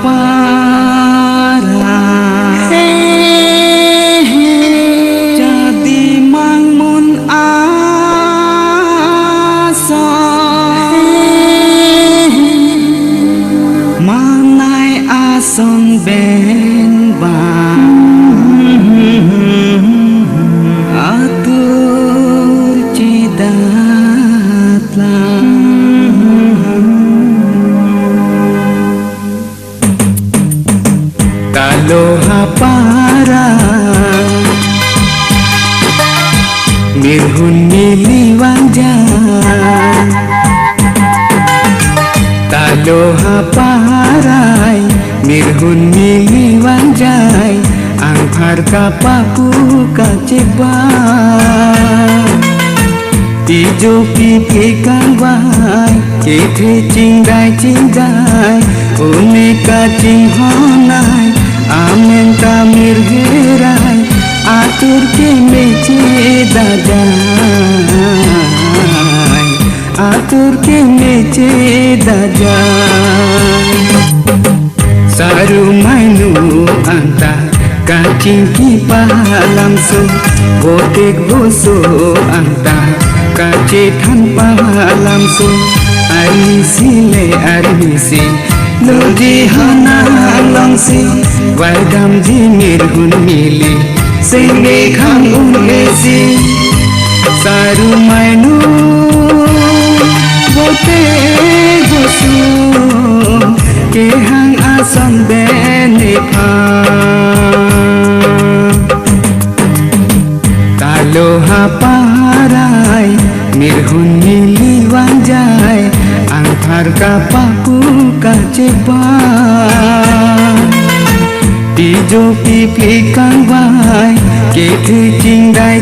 para jadi mangmun asa manai ason ben atur cidatlah Taloha para mirhun miliwanjan Taloha parai mirhun miliwanjai angphar kapaku kaceba tijo pipi kang bai kethe cingdai une kacing honai amen tamir herai atur ke mece dajai atur ke mece dajai saru mainu anta kacing kipa langsung botek boso anta kace tanpa langsung armisi Lodi hana langsi Wadam jimir hun mili Senge khang unesi Saru mainu Bote gosu Kehang asam benepa Taloha parai Mirhun mili wanjai Angphar kapaku kaceba tijo pipi kang bai kethe cingdai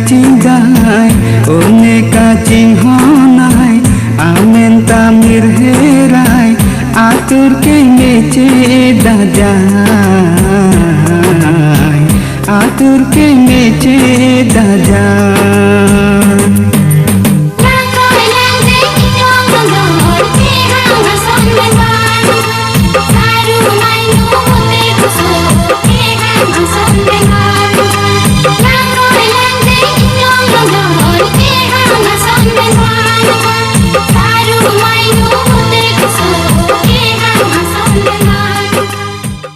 one kacing honai amen tamir herai atur ke mece dajai atur ke mece dajai